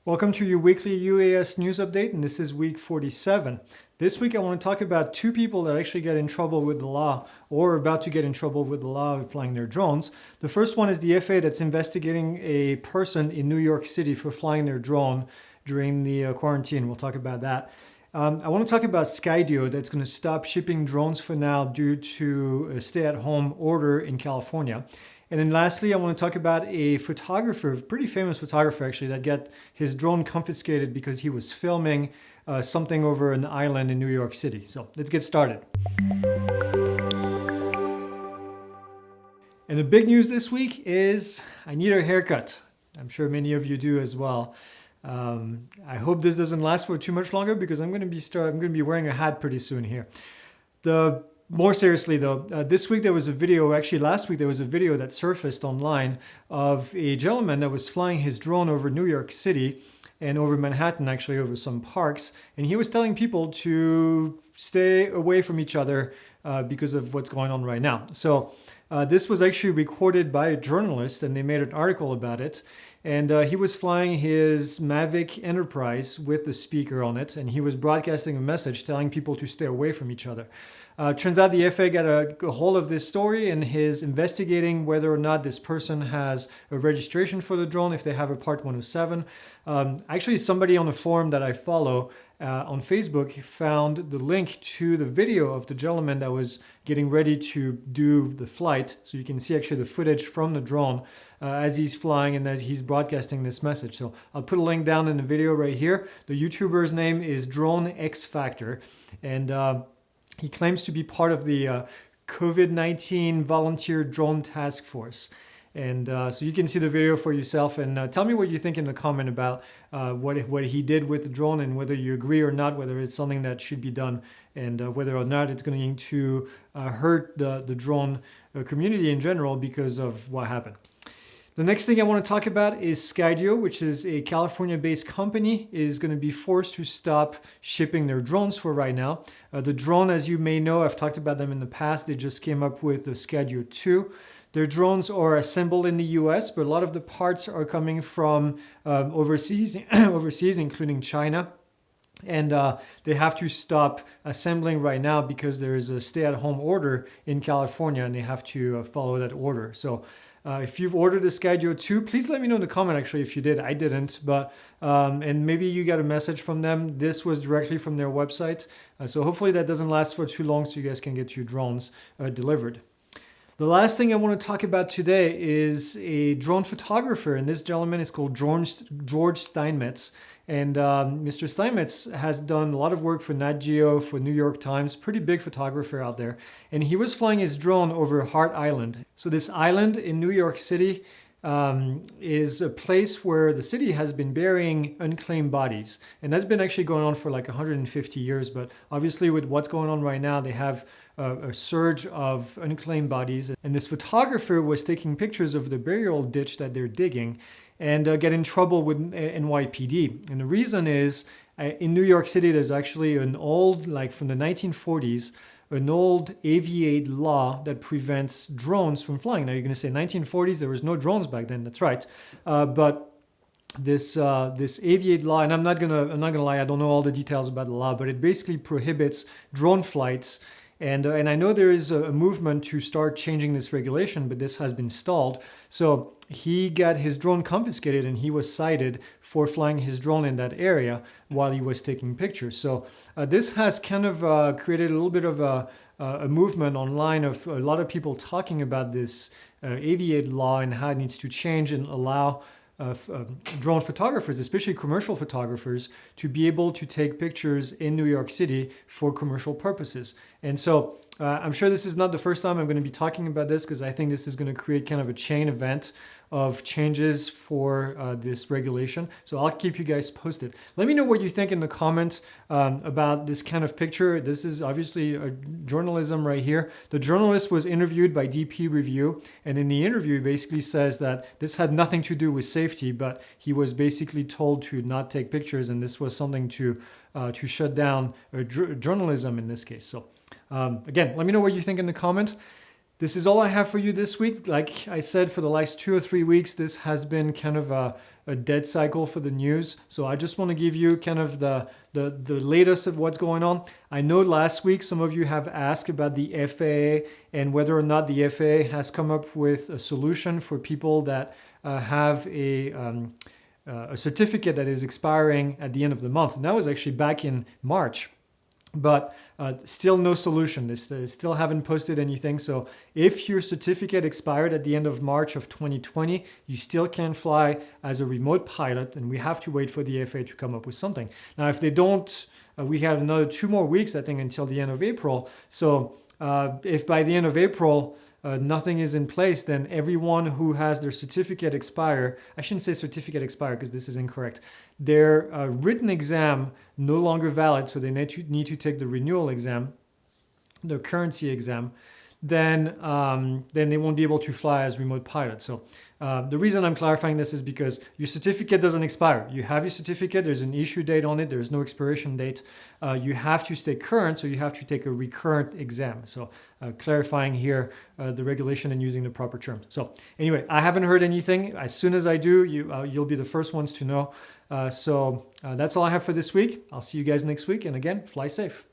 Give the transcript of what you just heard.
Welcome to your weekly UAS news update, and this is week 47. This week I want to talk about two people that actually get in trouble with the law or are about to get in trouble with the law of flying their drones. The first one is the FAA that's investigating a person in New York City for flying their drone during the quarantine. We'll talk about that. I want to talk about Skydio that's going to stop shipping drones for now due to a stay-at-home order in California. And then lastly, I want to talk about a photographer, a pretty famous photographer actually, that got his drone confiscated because he was filming something over an island in New York City. So let's get started. And the big news this week is I need a haircut. I'm sure many of you do as well. I hope this doesn't last for too much longer because I'm going to be wearing a hat pretty soon here. More seriously though, this week there was a video, actually last week there was a video that surfaced online of a gentleman that was flying his drone over New York City and over Manhattan, actually over some parks. And he was telling people to stay away from each other because of what's going on right now. So this was actually recorded by a journalist and they made an article about it. And he was flying his Mavic Enterprise with the speaker on it, and he was broadcasting a message telling people to stay away from each other. Turns out the FAA got a hold of this story and is investigating whether or not this person has a registration for the drone, if they have a Part 107. Actually, somebody on a forum that I follow on Facebook found the link to the video of the gentleman that was getting ready to do the flight. So you can see actually the footage from the drone as he's flying and as he's broadcasting this message. So I'll put a link down in the video right here. The YouTuber's name is Drone X Factor, and he claims to be part of the COVID-19 Volunteer Drone Task Force. And so you can see the video for yourself and tell me what you think in the comment about what he did with the drone and whether you agree or not, whether it's something that should be done and whether or not it's going to hurt the drone community in general because of what happened. The next thing I want to talk about is Skydio, which is a California-based company, is going to be forced to stop shipping their drones for right now. The drone, as you may know, I've talked about them in the past. They just came up with the Skydio 2. Their drones are assembled in the US, but a lot of the parts are coming from overseas, including China. And they have to stop assembling right now because there is a stay-at-home order in California and they have to follow that order. So if you've ordered the Skydio 2, please let me know in the comment actually if you did. I didn't, but and maybe you got a message from them. This was directly from their website. So hopefully that doesn't last for too long so you guys can get your drones delivered. The last thing I want to talk about today is a drone photographer, and this gentleman is called George Steinmetz. And Mr. Steinmetz has done a lot of work for Nat Geo, for New York Times, pretty big photographer out there. And he was flying his drone over Hart Island. So this island in New York City is a place where the city has been burying unclaimed bodies. And that's been actually going on for like 150 years. But obviously with what's going on right now, they have a surge of unclaimed bodies. And this photographer was taking pictures of the burial ditch that they're digging and get in trouble with NYPD. And the reason is in New York City, there's actually an old, like from the 1940s, an old aviate law that prevents drones from flying. Now you're going to say 1940s, there was no drones back then. That's right. But this aviate law, and I'm not gonna lie, I don't know all the details about the law, but it basically prohibits drone flights. And I know there is a movement to start changing this regulation, but this has been stalled. So he got his drone confiscated and he was cited for flying his drone in that area while he was taking pictures. So this has kind of created a little bit of a movement online of a lot of people talking about this aviate law and how it needs to change and allow drone photographers, especially commercial photographers, to be able to take pictures in New York City for commercial purposes. And so I'm sure this is not the first time I'm going to be talking about this because I think this is going to create kind of a chain event of changes for this regulation. So I'll keep you guys posted. Let me know what you think in the comments about this kind of picture. This is obviously journalism right here. The journalist was interviewed by DP Review, and in the interview he basically says that this had nothing to do with safety, but he was basically told to not take pictures, and this was something to shut down journalism in this case. So again, let me know what you think in the comments. This is all I have for you this week. Like I said, for the last 2 or 3 weeks, this has been kind of a dead cycle for the news. So I just want to give you kind of the latest of what's going on. I know last week some of you have asked about the FAA and whether or not the FAA has come up with a solution for people that have a certificate that is expiring at the end of the month. And that was actually back in March. But still no solution. They still haven't posted anything. So if your certificate expired at the end of March of 2020, you still can fly as a remote pilot, and we have to wait for the FAA to come up with something. Now, if they don't, we have another 2 more weeks, I think, until the end of April. So if by the end of April, nothing is in place, then everyone who has their certificate expire, I shouldn't say certificate expire because this is incorrect, their written exam no longer valid, so they need to take the renewal exam, the currency exam, then they won't be able to fly as remote pilots. So the reason I'm clarifying this is because your certificate doesn't expire. You have your certificate, there's an issue date on it, there's no expiration date. You have to stay current, so you have to take a recurrent exam. So clarifying here the regulation and using the proper terms. So anyway, I haven't heard anything. As soon as I do, you'll be the first ones to know. So that's all I have for this week. I'll see you guys next week. And again, fly safe.